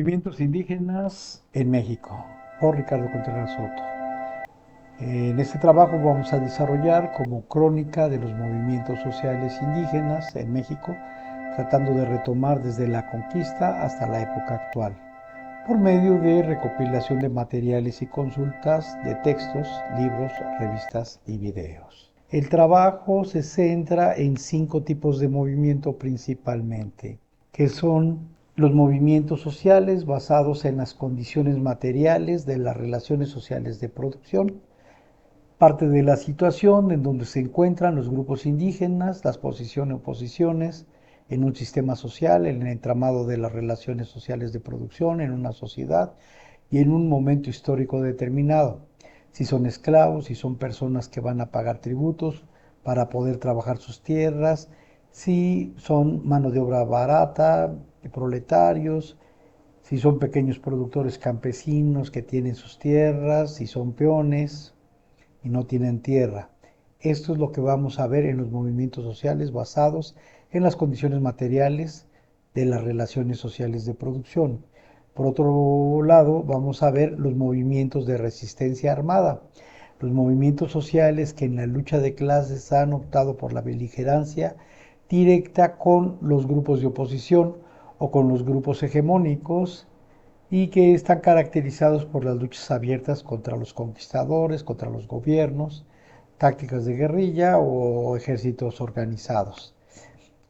Movimientos indígenas en México, por Ricardo Contreras Soto. En este trabajo vamos a desarrollar como crónica de los movimientos sociales indígenas en México, tratando de retomar desde la conquista hasta la época actual, por medio de recopilación de materiales y consultas de textos, libros, revistas y videos. El trabajo se centra en 5 tipos de movimiento principalmente, que son los movimientos sociales basados en las condiciones materiales de las relaciones sociales de producción, parte de la situación en donde se encuentran los grupos indígenas, las posiciones y oposiciones en un sistema social, en el entramado de las relaciones sociales de producción, en una sociedad y en un momento histórico determinado. Si son esclavos, si son personas que van a pagar tributos para poder trabajar sus tierras, si son mano de obra barata, proletarios, si son pequeños productores campesinos que tienen sus tierras, si son peones y no tienen tierra. Esto es lo que vamos a ver en los movimientos sociales basados en las condiciones materiales de las relaciones sociales de producción. Por otro lado, vamos a ver los movimientos de resistencia armada, los movimientos sociales que en la lucha de clases han optado por la beligerancia directa con los grupos de oposición o con los grupos hegemónicos y que están caracterizados por las luchas abiertas contra los conquistadores, contra los gobiernos, tácticas de guerrilla o ejércitos organizados.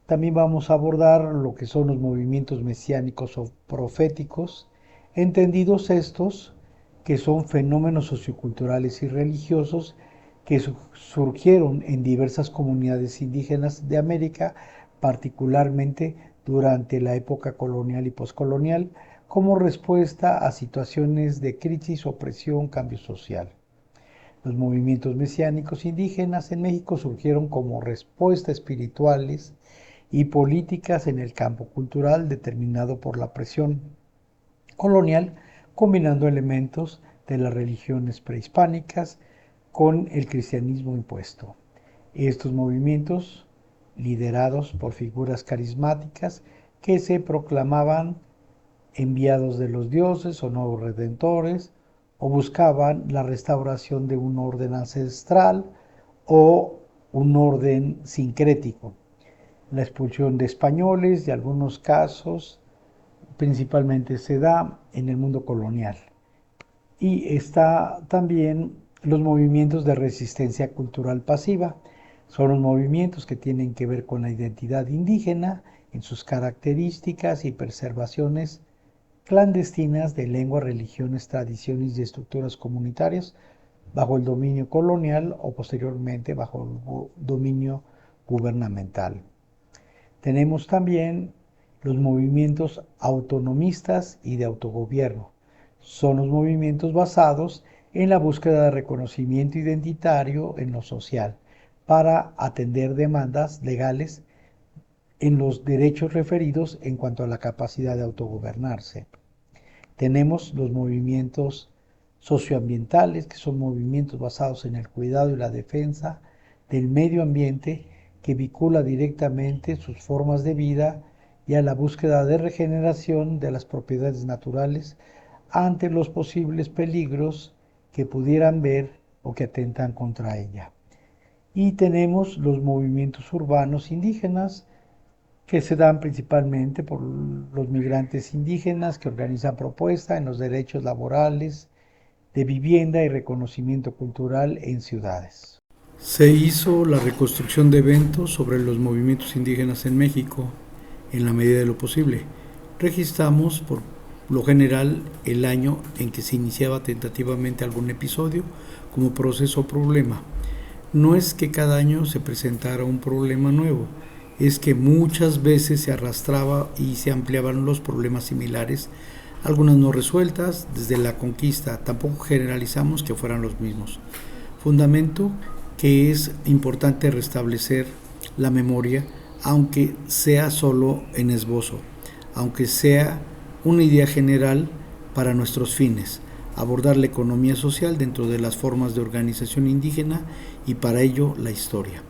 También vamos a abordar lo que son los movimientos mesiánicos o proféticos, entendidos estos que son fenómenos socioculturales y religiosos que surgieron en diversas comunidades indígenas de América, particularmente durante la época colonial y poscolonial, como respuesta a situaciones de crisis, opresión, cambio social. Los movimientos mesiánicos indígenas en México surgieron como respuestas espirituales y políticas en el campo cultural determinado por la presión colonial, combinando elementos de las religiones prehispánicas con el cristianismo impuesto. Estos movimientos, liderados por figuras carismáticas que se proclamaban enviados de los dioses o nuevos redentores, o buscaban la restauración de un orden ancestral o un orden sincrético, la expulsión de españoles y algunos casos principalmente se da en el mundo colonial. Y está también los movimientos de resistencia cultural pasiva. Son los movimientos que tienen que ver con la identidad indígena en sus características y preservaciones clandestinas de lenguas, religiones, tradiciones y estructuras comunitarias bajo el dominio colonial o posteriormente bajo el dominio gubernamental. Tenemos también los movimientos autonomistas y de autogobierno. Son los movimientos basados en la búsqueda de reconocimiento identitario en lo social para atender demandas legales en los derechos referidos en cuanto a la capacidad de autogobernarse. Tenemos los movimientos socioambientales, que son movimientos basados en el cuidado y la defensa del medio ambiente, que vincula directamente sus formas de vida y a la búsqueda de regeneración de las propiedades naturales ante los posibles peligros que pudieran ver o que atentan contra ella. Y tenemos los movimientos urbanos indígenas, que se dan principalmente por los migrantes indígenas que organizan propuestas en los derechos laborales, de vivienda y reconocimiento cultural en ciudades. Se hizo la reconstrucción de eventos sobre los movimientos indígenas en México en la medida de lo posible. Registramos por lo general el año en que se iniciaba tentativamente algún episodio como proceso o problema. No es que cada año se presentara un problema nuevo, es que muchas veces se arrastraba y se ampliaban los problemas similares, algunas no resueltas desde la conquista. Tampoco generalizamos que fueran los mismos. Fundamento que es importante restablecer la memoria, aunque sea solo en esbozo, aunque sea una idea general para nuestros fines, abordar la economía social dentro de las formas de organización indígena y para ello la historia.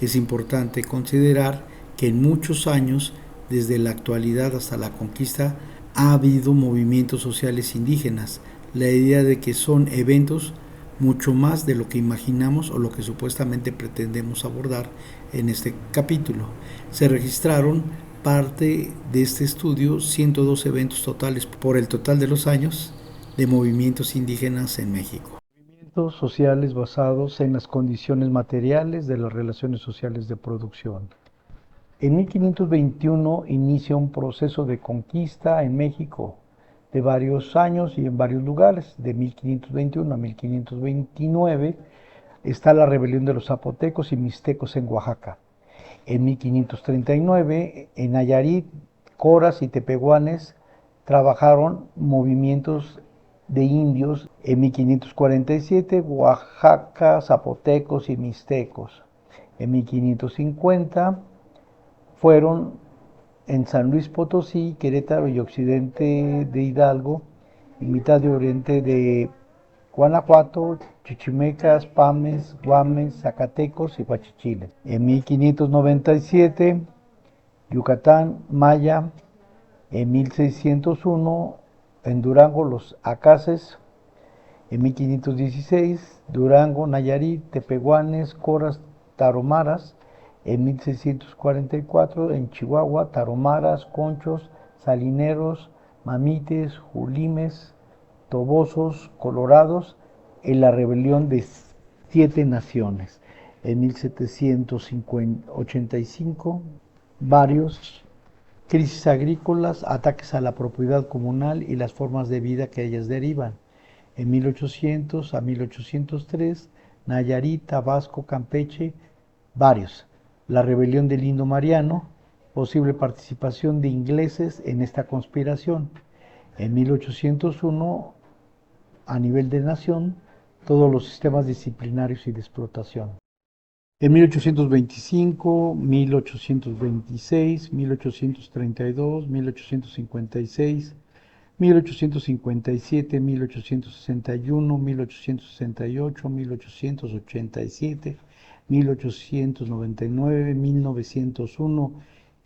Es importante considerar que en muchos años, desde la actualidad hasta la conquista, ha habido movimientos sociales indígenas. La idea de que son eventos mucho más de lo que imaginamos o lo que supuestamente pretendemos abordar en este capítulo. Se registraron parte de este estudio 102 eventos totales por el total de los años de movimientos indígenas en México. Movimientos sociales basados en las condiciones materiales de las relaciones sociales de producción. En 1521 inicia un proceso de conquista en México de varios años y en varios lugares. De 1521 a 1529 está la rebelión de los zapotecos y mixtecos en Oaxaca. En 1539, en Nayarit, coras y tepehuanes trabajaron movimientos de indios. En 1547, Oaxaca, zapotecos y mixtecos. En 1550 fueron en San Luis Potosí, Querétaro y occidente de Hidalgo, y mitad de oriente de Guanajuato, chichimecas, pames, guames, zacatecos y huachichiles. En 1597, Yucatán, maya. En 1601, en Durango, los acaces. En 1516, Durango, Nayarit, tepehuanes, coras, taromaras. En 1644, en Chihuahua, taromaras, conchos, salineros, mamites, julimes, tobosos, colorados, en la rebelión de 7 naciones. En 1785, varios crisis agrícolas, ataques a la propiedad comunal y las formas de vida que ellas derivan. En 1800 a 1803, Nayarit, Tabasco, Campeche, varios. La rebelión del Indio Mariano, posible participación de ingleses en esta conspiración. En 1801, a nivel de nación, todos los sistemas disciplinarios y de explotación. En 1825, 1826, 1832, 1856, 1857, 1861, 1868, 1887, 1899, 1901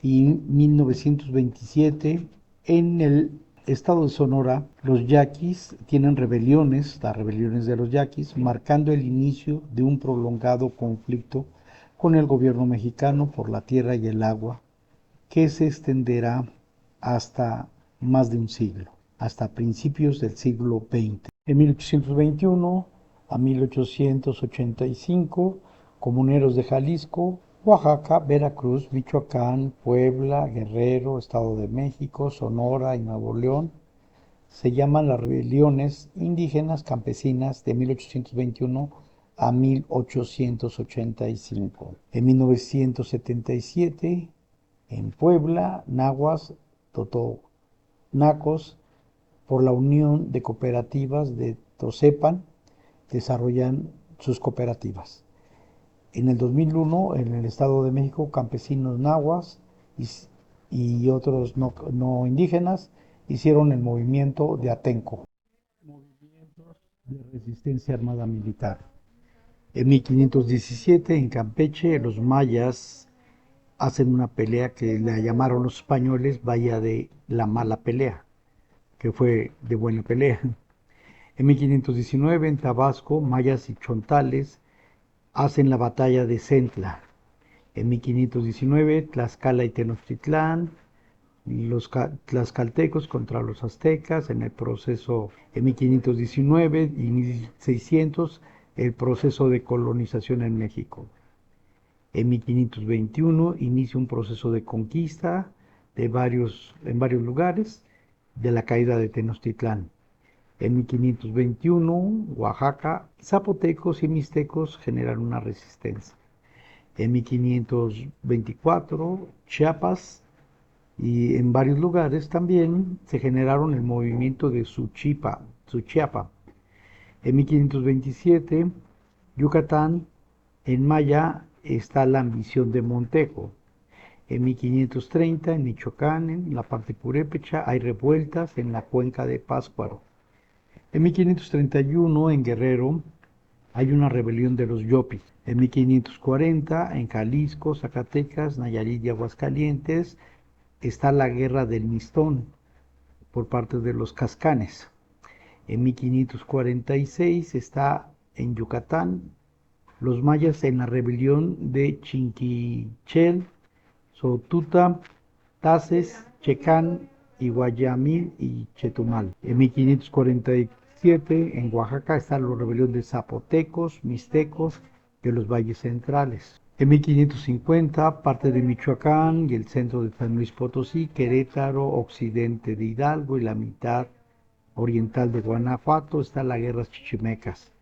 y 1927. En el estado de Sonora, los yaquis tienen rebeliones, las rebeliones de los yaquis, marcando el inicio de un prolongado conflicto con el gobierno mexicano por la tierra y el agua, que se extenderá hasta más de un siglo, hasta principios del siglo XX. En 1821 a 1885, comuneros de Jalisco, Oaxaca, Veracruz, Michoacán, Puebla, Guerrero, Estado de México, Sonora y Nuevo León se llaman las rebeliones indígenas campesinas de 1821 a 1885. En 1977, en Puebla, nahuas, totonacos, por la Unión de Cooperativas de Tosepan, desarrollan sus cooperativas. En el 2001, en el Estado de México, campesinos nahuas y otros no indígenas hicieron el movimiento de Atenco, movimientos de resistencia armada militar. En 1517, en Campeche, los mayas hacen una pelea que la llamaron los españoles Bahía de la Mala Pelea, que fue de buena pelea. En 1519, en Tabasco, mayas y chontales hacen la batalla de Centla. En 1519, Tlaxcala y Tenochtitlán, los tlaxcaltecos contra los aztecas en el proceso. En 1519 y 1600, el proceso de colonización en México. En 1521 inicia un proceso de conquista en varios lugares de la caída de Tenochtitlán. En 1521, Oaxaca, zapotecos y mixtecos generan una resistencia. En 1524, Chiapas y en varios lugares también se generaron el movimiento de Suchiapa. En 1527, Yucatán, en maya está la ambición de Montejo. En 1530, en Michoacán, en la parte purépecha, hay revueltas en la cuenca de Pátzcuaro. En 1531, en Guerrero, hay una rebelión de los Yopis. En 1540, en Jalisco, Zacatecas, Nayarit y Aguascalientes, está la guerra del Mistón, por parte de los cascanes. En 1546 está en Yucatán los mayas en la rebelión de Chinquichel, Sotuta, Taces, Checán, Iguayamil y Chetumal. En 1547 en Oaxaca está la rebelión de zapotecos, mixtecos de los valles centrales. En 1550 parte de Michoacán y el centro de San Luis Potosí, Querétaro, occidente de Hidalgo y la mitad oriental de Guanajuato está la guerra chichimecas,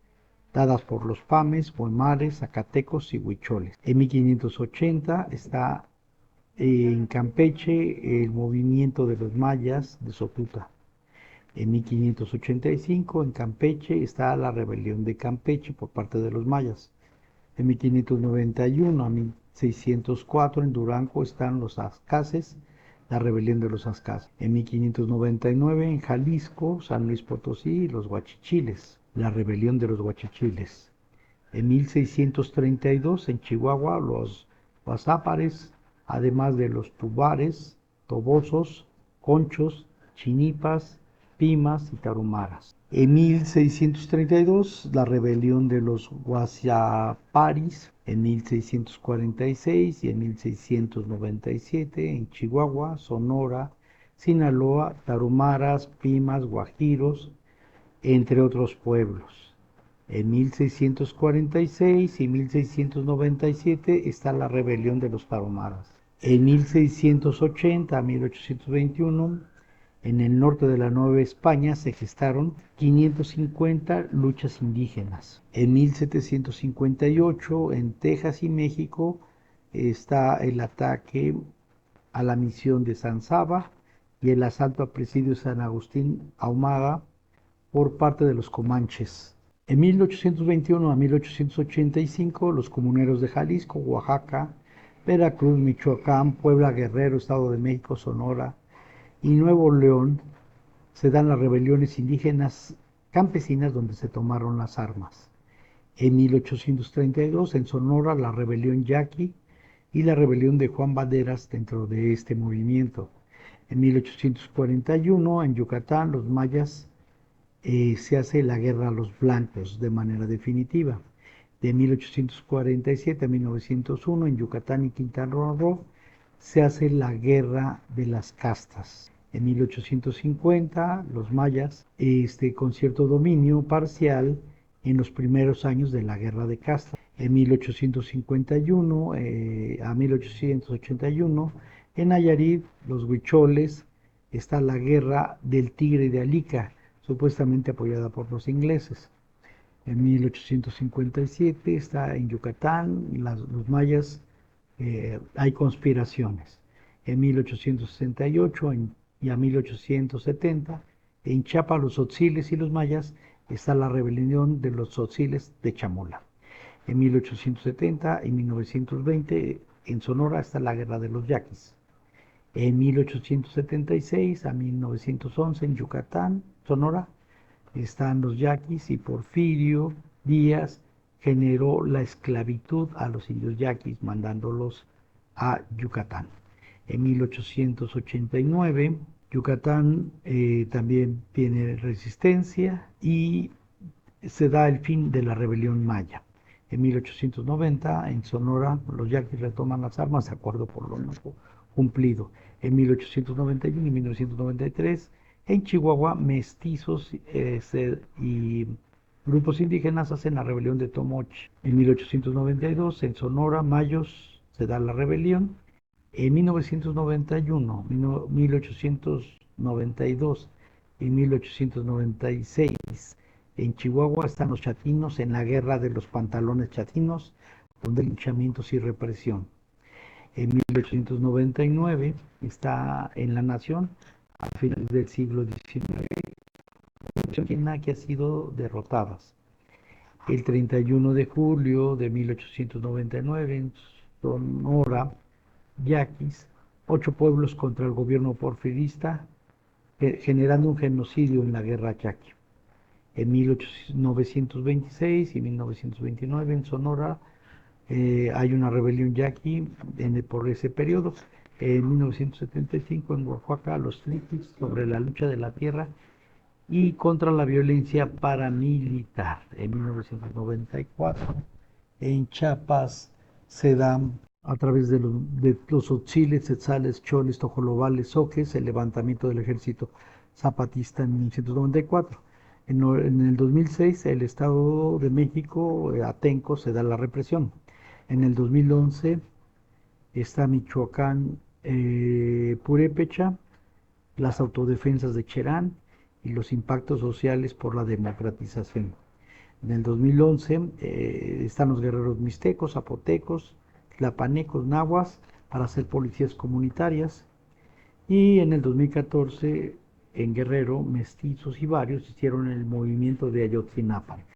dadas por los pames, guaymares, zacatecos y huicholes. En 1580 está en Campeche el movimiento de los mayas de Sotuta. En 1585 en Campeche está la rebelión de Campeche por parte de los mayas. En 1591 a 1604 en Durango están los Azcaces, la rebelión de los Azcaces. En 1599 en Jalisco, San Luis Potosí, los Huachichiles, la rebelión de los Huachichiles. En 1632 en Chihuahua los Guasápares, además de los Tubares, Tobosos, Conchos, Chinipas, Pimas y Tarumaras. En 1632 la rebelión de los Guasaparis, en 1646 y en 1697 en Chihuahua, Sonora, Sinaloa, Tarumaras, Pimas, Guajiros, entre otros pueblos. En 1646 y 1697 está la rebelión de los Tarumaras. En 1680 a 1821, en el norte de la Nueva España se gestaron 550 luchas indígenas. En 1758, en Texas y México, está el ataque a la misión de San Saba y el asalto al presidio San Agustín Ahumada por parte de los comanches. En 1821 a 1885, los comuneros de Jalisco, Oaxaca, Veracruz, Michoacán, Puebla, Guerrero, Estado de México, Sonora y Nuevo León se dan las rebeliones indígenas campesinas donde se tomaron las armas. En 1832 en Sonora la rebelión Yaqui y la rebelión de Juan Banderas dentro de este movimiento. En 1841 en Yucatán los mayas se hace la guerra a los blancos de manera definitiva. De 1847 a 1901 en Yucatán y Quintana Roo se hace la guerra de las castas. En 1850 los mayas, con cierto dominio parcial en los primeros años de la guerra de castas. En 1851 a 1881 en Nayarit, los huicholes, está la guerra del Tigre de Alica, supuestamente apoyada por los ingleses. En 1857 está en Yucatán, los mayas, hay conspiraciones. En 1868 y a 1870, en Chiapas, los tzotziles y los mayas, está la rebelión de los tzotziles de Chamula. En 1870 y 1920, en Sonora, está la guerra de los yaquis. En 1876 a 1911 en Yucatán, Sonora, están los yaquis y Porfirio Díaz generó la esclavitud a los indios yaquis mandándolos a Yucatán. En 1889 Yucatán también tiene resistencia y se da el fin de la rebelión maya. En 1890 en Sonora los yaquis retoman las armas de acuerdo por lo no cumplido. En 1891 y 1993 en Chihuahua mestizos y grupos indígenas hacen la rebelión de Tomochi. En 1892 en Sonora mayos se da la rebelión. En 1991, 1892 y 1896 en Chihuahua están los chatinos en la guerra de los pantalones chatinos, donde hay linchamientos y represión. En 1899 está en la Nación, a finales del siglo XIX, que ha sido derrotadas. El 31 de julio de 1899 en Sonora, yaquis, 8 pueblos contra el gobierno porfirista, generando un genocidio en la guerra yaqui. En 1926 y 1929 en Sonora hay una rebelión yaqui por ese periodo, En 1975 en Oaxaca, los triquis sobre la lucha de la tierra y contra la violencia paramilitar. En 1994 en Chiapas se dan a través de los Otziles, Tzetzales, Choles, Tojolobales, Soques, el levantamiento del ejército zapatista en 1994. En el 2006, el Estado de México, Atenco, se da la represión. En el 2011 está Michoacán, Purépecha, las autodefensas de Cherán y los impactos sociales por la democratización. En el 2011 están los guerreros mixtecos, zapotecos, tlapanecos, nahuas para ser policías comunitarias. Y en el 2014 en Guerrero, mestizos y varios hicieron el movimiento de Ayotzinapa.